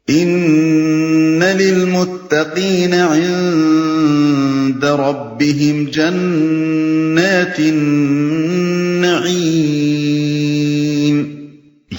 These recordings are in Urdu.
ان للمتقین عند ربهم جنات النعیم،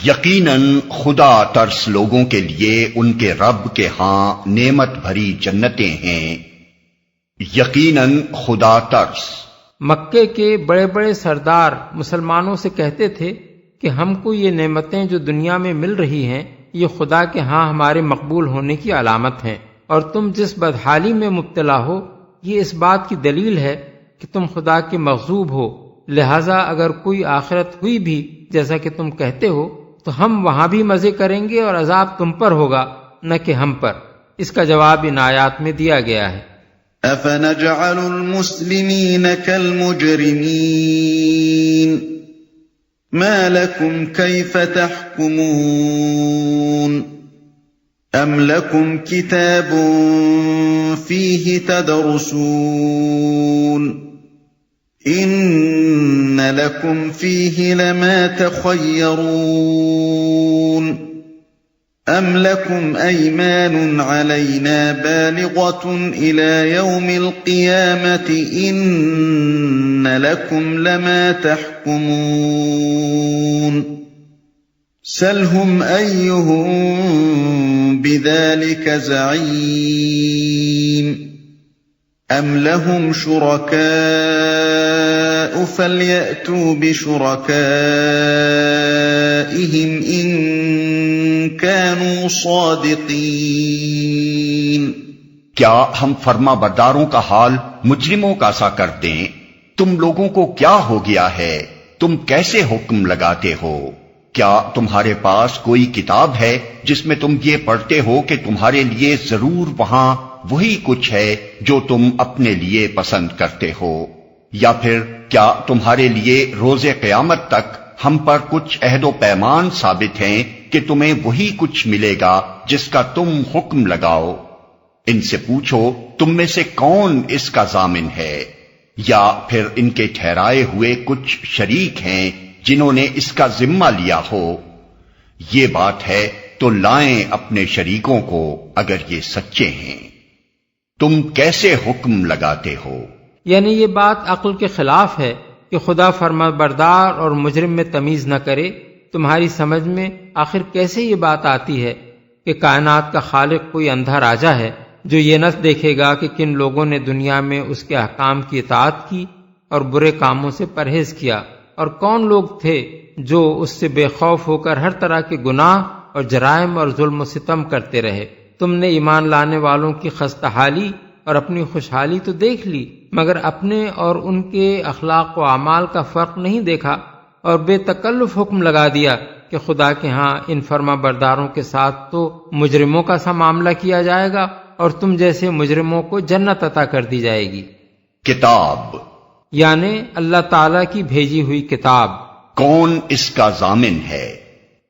یقیناً خدا ترس لوگوں کے لیے ان کے رب کے ہاں نعمت بھری جنتیں ہیں۔ یقیناً خدا ترس۔ مکے کے بڑے بڑے سردار مسلمانوں سے کہتے تھے کہ ہم کو یہ نعمتیں جو دنیا میں مل رہی ہیں یہ خدا کے ہاں ہمارے مقبول ہونے کی علامت ہیں، اور تم جس بدحالی میں مبتلا ہو یہ اس بات کی دلیل ہے کہ تم خدا کے مغضوب ہو، لہذا اگر کوئی آخرت ہوئی بھی جیسا کہ تم کہتے ہو تو ہم وہاں بھی مزے کریں گے اور عذاب تم پر ہوگا نہ کہ ہم پر۔ اس کا جواب ان آیات میں دیا گیا ہے۔ افنجعل المسلمین کالمجرمین ما لکم کیف تحکمون ام لکم کتاب فیہ تدرسون ان لکم فیہ لما تخیرون ام لکم ایمان علینا بالغۃ الی یوم القیامۃ ان لکم لما تحکمون سلہم ایہم بذلک زعیم ام لهم شرکاء فلیأتوا بشرکائہم ان كانوا صادقین۔ کیا ہم فرما برداروں کا حال مجرموں کا سا کر دیں؟ تم لوگوں کو کیا ہو گیا ہے؟ تم کیسے حکم لگاتے ہو؟ کیا تمہارے پاس کوئی کتاب ہے جس میں تم یہ پڑھتے ہو کہ تمہارے لیے ضرور وہاں وہی کچھ ہے جو تم اپنے لیے پسند کرتے ہو؟ یا پھر کیا تمہارے لیے روز قیامت تک ہم پر کچھ عہد و پیمان ثابت ہیں کہ تمہیں وہی کچھ ملے گا جس کا تم حکم لگاؤ؟ ان سے پوچھو تم میں سے کون اس کا ضامن ہے؟ یا پھر ان کے ٹھہرائے ہوئے کچھ شریک ہیں جنہوں نے اس کا ذمہ لیا ہو؟ یہ بات ہے تو لائیں اپنے شریکوں کو اگر یہ سچے ہیں۔ تم کیسے حکم لگاتے ہو؟ یعنی یہ بات عقل کے خلاف ہے کہ خدا فرما بردار اور مجرم میں تمیز نہ کرے۔ تمہاری سمجھ میں آخر کیسے یہ بات آتی ہے کہ کائنات کا خالق کوئی اندھا راجا ہے جو یہ نہ دیکھے گا کہ کن لوگوں نے دنیا میں اس کے احکام کی اطاعت کی اور برے کاموں سے پرہیز کیا، اور کون لوگ تھے جو اس سے بے خوف ہو کر ہر طرح کے گناہ اور جرائم اور ظلم و ستم کرتے رہے۔ تم نے ایمان لانے والوں کی خستہ حالی اور اپنی خوشحالی تو دیکھ لی، مگر اپنے اور ان کے اخلاق و اعمال کا فرق نہیں دیکھا اور بے تکلف حکم لگا دیا کہ خدا کے ہاں ان فرما برداروں کے ساتھ تو مجرموں کا سا معاملہ کیا جائے گا اور تم جیسے مجرموں کو جنت عطا کر دی جائے گی۔ کتاب یعنی اللہ تعالی کی بھیجی ہوئی کتاب۔ کون اس کا ضامن ہے؟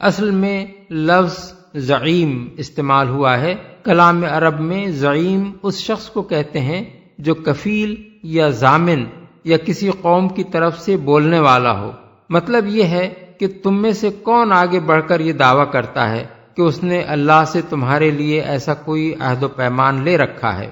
اصل میں لفظ زعیم استعمال ہوا ہے۔ کلام عرب میں زعیم اس شخص کو کہتے ہیں جو کفیل یا ضامن یا کسی قوم کی طرف سے بولنے والا ہو۔ مطلب یہ ہے کہ تم میں سے کون آگے بڑھ کر یہ دعویٰ کرتا ہے کہ اس نے اللہ سے تمہارے لیے ایسا کوئی عہد و پیمان لے رکھا ہے؟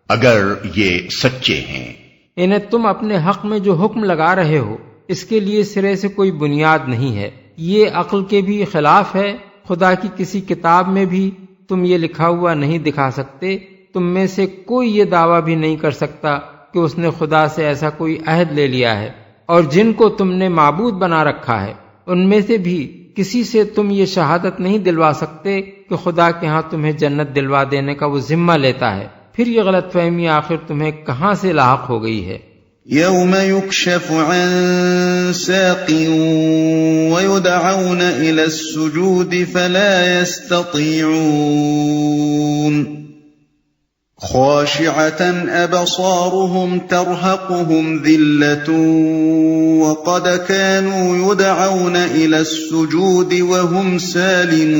اگر یہ سچے ہیں، انہیں تم اپنے حق میں جو حکم لگا رہے ہو اس کے لیے سرے سے کوئی بنیاد نہیں ہے، یہ عقل کے بھی خلاف ہے۔ خدا کی کسی کتاب میں بھی تم یہ لکھا ہوا نہیں دکھا سکتے۔ تم میں سے کوئی یہ دعویٰ بھی نہیں کر سکتا کہ اس نے خدا سے ایسا کوئی عہد لے لیا ہے، اور جن کو تم نے معبود بنا رکھا ہے ان میں سے بھی کسی سے تم یہ شہادت نہیں دلوا سکتے کہ خدا کے ہاں تمہیں جنت دلوا دینے کا وہ ذمہ لیتا ہے۔ پھر یہ غلط فہمی آخر تمہیں کہاں سے لاحق ہو گئی ہے؟ یوم یکشف عن ساق ویدعون الی السجود فلا یستطیعون خاشعة ابصارهم ترهقهم ذلة وقد كانوا يدعون الى السجود وهم سالمون۔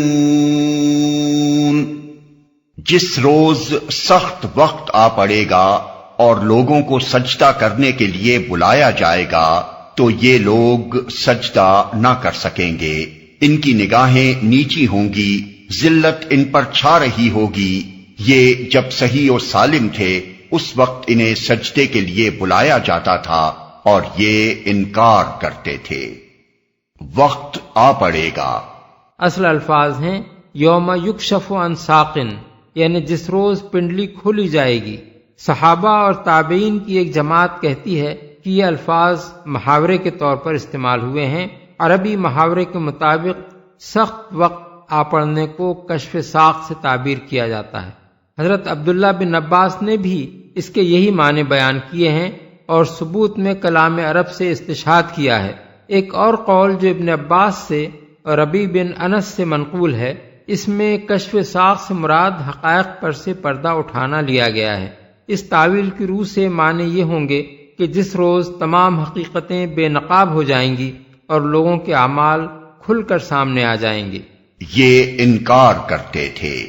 جس روز سخت وقت آ پڑے گا اور لوگوں کو سجدہ کرنے کے لیے بلایا جائے گا تو یہ لوگ سجدہ نہ کر سکیں گے، ان کی نگاہیں نیچی ہوں گی ذلت ان پر چھا رہی ہوگی، یہ جب صحیح اور سالم تھے اس وقت انہیں سجدے کے لیے بلایا جاتا تھا اور یہ انکار کرتے تھے۔ وقت آ پڑے گا، اصل الفاظ ہیں یوم یکشف عن ساق، یعنی جس روز پنڈلی کھولی جائے گی۔ صحابہ اور تابعین کی ایک جماعت کہتی ہے کہ یہ الفاظ محاورے کے طور پر استعمال ہوئے ہیں۔ عربی محاورے کے مطابق سخت وقت آ پڑنے کو کشف ساق سے تعبیر کیا جاتا ہے۔ حضرت عبداللہ بن عباس نے بھی اس کے یہی معنی بیان کیے ہیں اور ثبوت میں کلام عرب سے استشہاد کیا ہے۔ ایک اور قول جو ابن عباس سے اور ربیع بن انس سے منقول ہے، اس میں کشف ساق سے مراد حقائق پر سے پردہ اٹھانا لیا گیا ہے۔ اس تعویل کی روح سے معنی یہ ہوں گے کہ جس روز تمام حقیقتیں بے نقاب ہو جائیں گی اور لوگوں کے اعمال کھل کر سامنے آ جائیں گے۔ یہ انکار کرتے تھے۔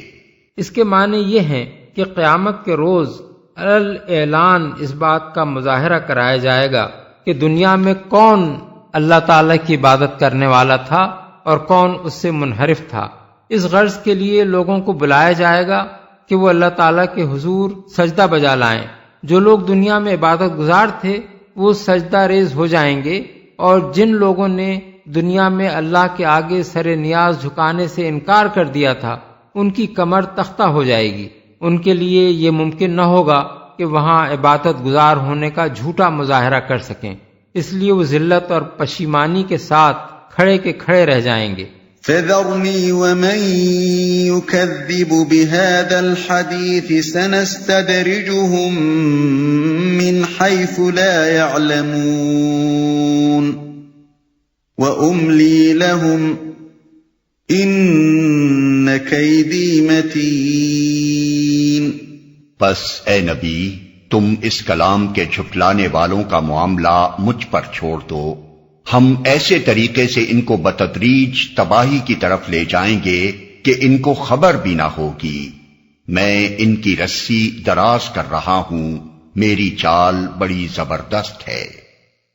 اس کے معنی یہ ہیں کہ قیامت کے روز اعلان اس بات کا مظاہرہ کرایا جائے گا کہ دنیا میں کون اللہ تعالیٰ کی عبادت کرنے والا تھا اور کون اس سے منحرف تھا۔ اس غرض کے لیے لوگوں کو بلایا جائے گا کہ وہ اللہ تعالیٰ کے حضور سجدہ بجا لائیں۔ جو لوگ دنیا میں عبادت گزار تھے وہ سجدہ ریز ہو جائیں گے، اور جن لوگوں نے دنیا میں اللہ کے آگے سر نیاز جھکانے سے انکار کر دیا تھا ان کی کمر تختہ ہو جائے گی۔ ان کے لیے یہ ممکن نہ ہوگا کہ وہاں عبادت گزار ہونے کا جھوٹا مظاہرہ کر سکیں، اس لیے وہ ذلت اور پشیمانی کے ساتھ کھڑے کے کھڑے رہ جائیں گے۔ فَذَرْنِي وَمَن يُكَذِّبُ بِهَذَا الْحَدِيثِ سَنَسْتَدْرِجُهُم مِّنْ حَيْثُ لَا يَعْلَمُونَ وَأُمْلِي لَهُمْ إِنَّ كَيْدِي مَتِينٌ۔ پس اے نبی، تم اس کلام کے جھٹلانے والوں کا معاملہ مجھ پر چھوڑ دو، ہم ایسے طریقے سے ان کو بتدریج تباہی کی طرف لے جائیں گے کہ ان کو خبر بھی نہ ہوگی۔ میں ان کی رسی دراز کر رہا ہوں، میری چال بڑی زبردست ہے،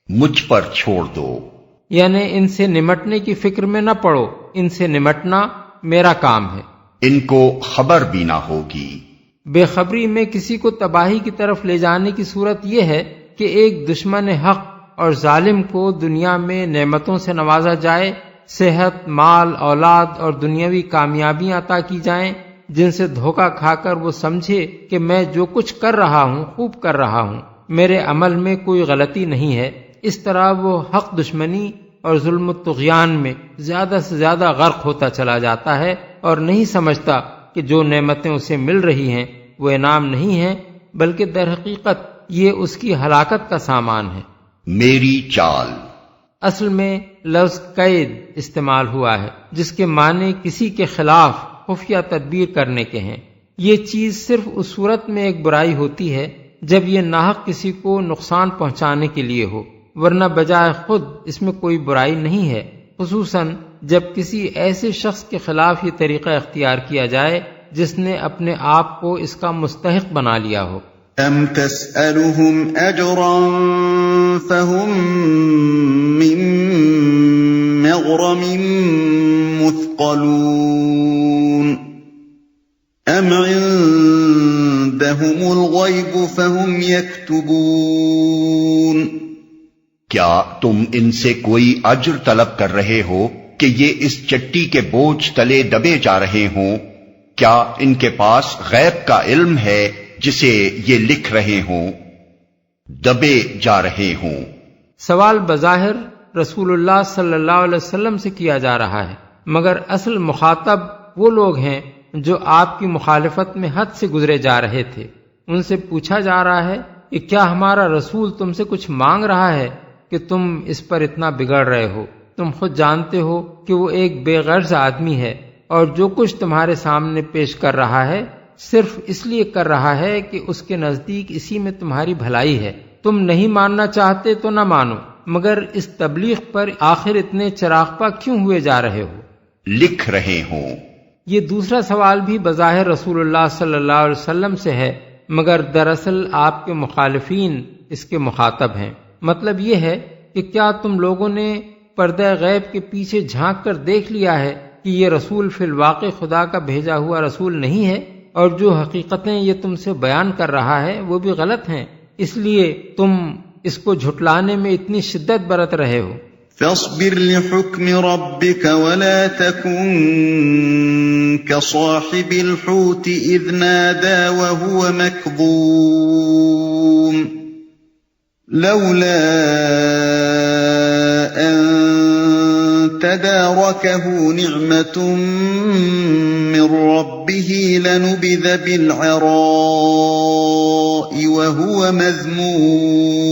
مجھ پر چھوڑ دو۔ یعنی ان سے نمٹنے کی فکر میں نہ پڑو، ان سے نمٹنا میرا کام ہے، ان کو خبر بھی نہ ہوگی۔ بے خبری میں کسی کو تباہی کی طرف لے جانے کی صورت یہ ہے کہ ایک دشمن حق اور ظالم کو دنیا میں نعمتوں سے نوازا جائے، صحت، مال، اولاد اور دنیاوی کامیابیاں عطا کی جائیں، جن سے دھوکہ کھا کر وہ سمجھے کہ میں جو کچھ کر رہا ہوں خوب کر رہا ہوں، میرے عمل میں کوئی غلطی نہیں ہے۔ اس طرح وہ حق دشمنی اور ظلم و طغیان میں زیادہ سے زیادہ غرق ہوتا چلا جاتا ہے اور نہیں سمجھتا کہ جو نعمتیں اسے مل رہی ہیں وہ انعام نہیں ہیں، بلکہ در حقیقت یہ اس کی ہلاکت کا سامان ہے۔ میری چال، اصل میں لفظ قید استعمال ہوا ہے جس کے معنی کسی کے خلاف خفیہ تدبیر کرنے کے ہیں۔ یہ چیز صرف اس صورت میں ایک برائی ہوتی ہے جب یہ ناحق کسی کو نقصان پہنچانے کے لیے ہو، ورنہ بجائے خود اس میں کوئی برائی نہیں ہے، خصوصاً جب کسی ایسے شخص کے خلاف یہ طریقہ اختیار کیا جائے جس نے اپنے آپ کو اس کا مستحق بنا لیا ہو۔ ام تسألهم اجرا فهم من مغرم مثقلون ام عندهم الغیب فهم یکتبون۔ کیا تم ان سے کوئی اجر طلب کر رہے ہو کہ یہ اس چٹی کے بوجھ تلے دبے جا رہے ہوں؟ کیا ان کے پاس غیب کا علم ہے جسے یہ لکھ رہے ہوں، دبے جا رہے ہوں؟ سوال بظاہر رسول اللہ صلی اللہ علیہ وسلم سے کیا جا رہا ہے، مگر اصل مخاطب وہ لوگ ہیں جو آپ کی مخالفت میں حد سے گزرے جا رہے تھے۔ ان سے پوچھا جا رہا ہے کہ کیا ہمارا رسول تم سے کچھ مانگ رہا ہے کہ تم اس پر اتنا بگڑ رہے ہو؟ تم خود جانتے ہو کہ وہ ایک بے غرض آدمی ہے اور جو کچھ تمہارے سامنے پیش کر رہا ہے صرف اس لیے کر رہا ہے کہ اس کے نزدیک اسی میں تمہاری بھلائی ہے۔ تم نہیں ماننا چاہتے تو نہ مانو، مگر اس تبلیغ پر آخر اتنے چراغپا کیوں ہوئے جا رہے ہو؟ لکھ رہے ہوں۔ یہ دوسرا سوال بھی بظاہر رسول اللہ صلی اللہ علیہ وسلم سے ہے، مگر دراصل آپ کے مخالفین اس کے مخاطب ہیں۔ مطلب یہ ہے کہ کیا تم لوگوں نے پردہ غیب کے پیچھے جھانک کر دیکھ لیا ہے کہ یہ رسول فی الواقع خدا کا بھیجا ہوا رسول نہیں ہے، اور جو حقیقتیں یہ تم سے بیان کر رہا ہے وہ بھی غلط ہیں، اس لیے تم اس کو جھٹلانے میں اتنی شدت برت رہے ہو۔ فاصبر لحكم ربك ولا تكن كصاحب الحوت إذ نادى وهو مكظوم لولا أن تداركه نعمة من ربه لنبذ بالعراء وهو مذموم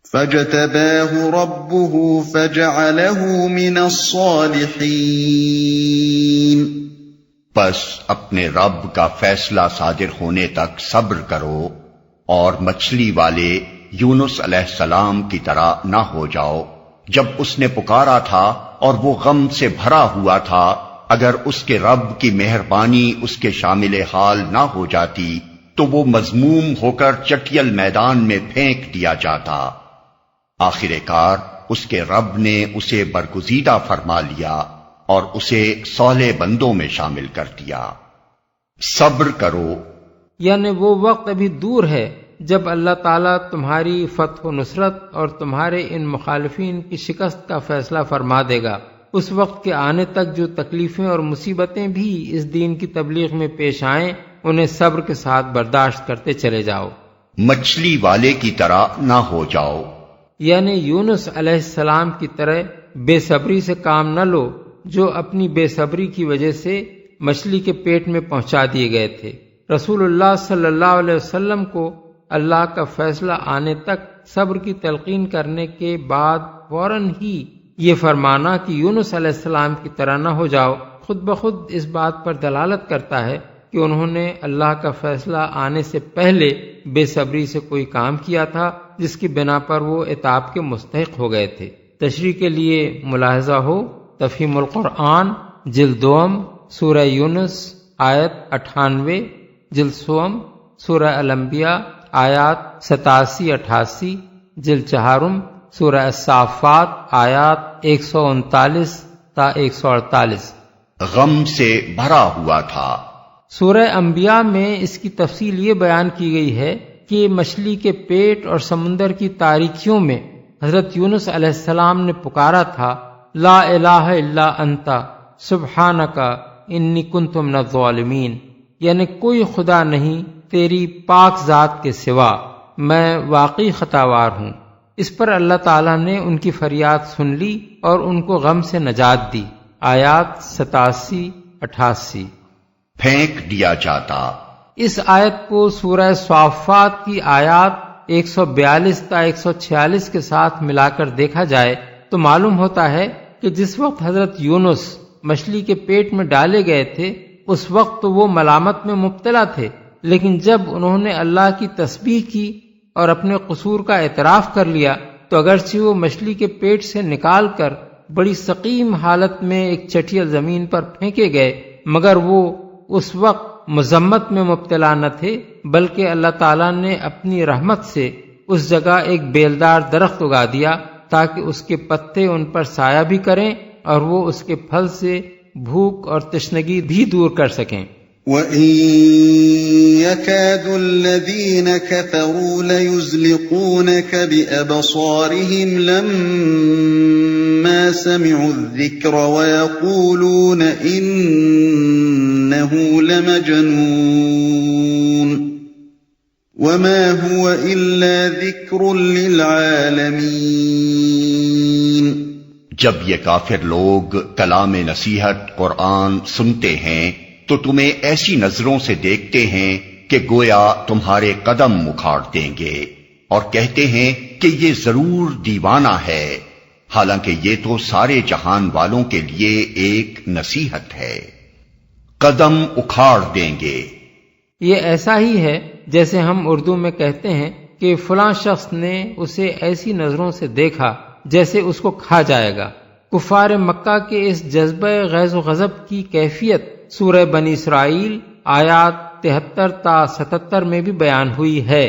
فاجتباه ربه فجعله من الصالحين۔ بس اپنے رب کا فیصلہ صادر ہونے تک صبر کرو اور مچھلی والے یونس علیہ السلام کی طرح نہ ہو جاؤ جب اس نے پکارا تھا اور وہ غم سے بھرا ہوا تھا، اگر اس کے رب کی مہربانی اس کے شامل حال نہ ہو جاتی تو وہ مذموم ہو کر چٹیل میدان میں پھینک دیا جاتا۔ آخر کار اس کے رب نے اسے برگزیدہ فرما لیا اور اسے صالح بندوں میں شامل کر دیا۔ صبر کرو، یعنی وہ وقت ابھی دور ہے جب اللہ تعالیٰ تمہاری فتح و نصرت اور تمہارے ان مخالفین کی شکست کا فیصلہ فرما دے گا۔ اس وقت کے آنے تک جو تکلیفیں اور مصیبتیں بھی اس دین کی تبلیغ میں پیش آئیں انہیں صبر کے ساتھ برداشت کرتے چلے جاؤ۔ مچھلی والے کی طرح نہ ہو جاؤ، یعنی یونس علیہ السلام کی طرح بے صبری سے کام نہ لو جو اپنی بے صبری کی وجہ سے مچھلی کے پیٹ میں پہنچا دیے گئے تھے۔ رسول اللہ صلی اللہ علیہ وسلم کو اللہ کا فیصلہ آنے تک صبر کی تلقین کرنے کے بعد فوراً ہی یہ فرمانا کہ یونس علیہ السلام کی طرح نہ ہو جاؤ خود بخود اس بات پر دلالت کرتا ہے کہ انہوں نے اللہ کا فیصلہ آنے سے پہلے بے صبری سے کوئی کام کیا تھا جس کی بنا پر وہ عتاب کے مستحق ہو گئے تھے۔ تشریح کے لیے ملاحظہ ہو تفہیم القرآن جلد دوم سورہ یونس آیت 98، جلد سوم سورہ الانبیاء آیات 87-88، جلد چہارم سورہ الصافات آیات 139 تا 148۔ غم سے بھرا ہوا تھا۔ سورہ انبیاء میں اس کی تفصیل یہ بیان کی گئی ہے کہ مچھلی کے پیٹ اور سمندر کی تاریکیوں میں حضرت یونس علیہ السلام نے پکارا تھا، لا الہ الا انت سبحانک انی کنت من الظالمین، یعنی کوئی خدا نہیں تیری پاک ذات کے سوا، میں واقعی خطاوار ہوں۔ اس پر اللہ تعالیٰ نے ان کی فریاد سن لی اور ان کو غم سے نجات دی۔ آیات 87-88۔ پھینک دیا جاتا۔ اس آیت کو سورہ صافات کی آیات 142 تا 146 کے ساتھ ملا کر دیکھا جائے تو معلوم ہوتا ہے کہ جس وقت حضرت یونس مچھلی کے پیٹ میں ڈالے گئے تھے اس وقت تو وہ ملامت میں مبتلا تھے، لیکن جب انہوں نے اللہ کی تسبیح کی اور اپنے قصور کا اعتراف کر لیا تو اگرچہ وہ مچھلی کے پیٹ سے نکال کر بڑی سقیم حالت میں ایک چٹیل زمین پر پھینکے گئے، مگر وہ اس وقت مذمت میں مبتلا نہ تھے، بلکہ اللہ تعالیٰ نے اپنی رحمت سے اس جگہ ایک بیلدار درخت اگا دیا تاکہ اس کے پتے ان پر سایہ بھی کریں اور وہ اس کے پھل سے بھوک اور تشنگی بھی دور کر سکیں۔ وَإِن يَكَادُ الَّذِينَ كَفَرُوا لَيُزْلِقُونَكَ بِأَبْصَارِهِمْ لَمَّا سَمِعُوا الذِّكْرَ وَيَقُولُونَ إِنَّهُ لَمَجْنُونٌ وَمَا هُوَ إِلَّا ذِكْرٌ لِّلْعَالَمِينَ۔ جب یہ کافر لوگ کلام نصیحت قرآن سنتے ہیں تو تمہیں ایسی نظروں سے دیکھتے ہیں کہ گویا تمہارے قدم اکھاڑ دیں گے، اور کہتے ہیں کہ یہ ضرور دیوانہ ہے، حالانکہ یہ تو سارے جہان والوں کے لیے ایک نصیحت ہے۔ قدم اکھاڑ دیں گے، یہ ایسا ہی ہے جیسے ہم اردو میں کہتے ہیں کہ فلاں شخص نے اسے ایسی نظروں سے دیکھا جیسے اس کو کھا جائے گا۔ کفار مکہ کے اس جذبہ غیظ و غضب کی کیفیت سورہ بنی اسرائیل آیات 73 تا 77 میں بھی بیان ہوئی ہے۔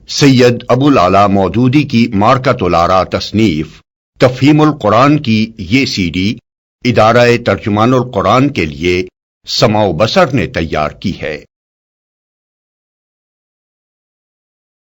سید ابو العلا مودودی کی مارکۃ الآراء تصنیف تفہیم القرآن کی یہ CD ادارہ ترجمان القرآن کے لیے سمع و بصر نے تیار کی ہے۔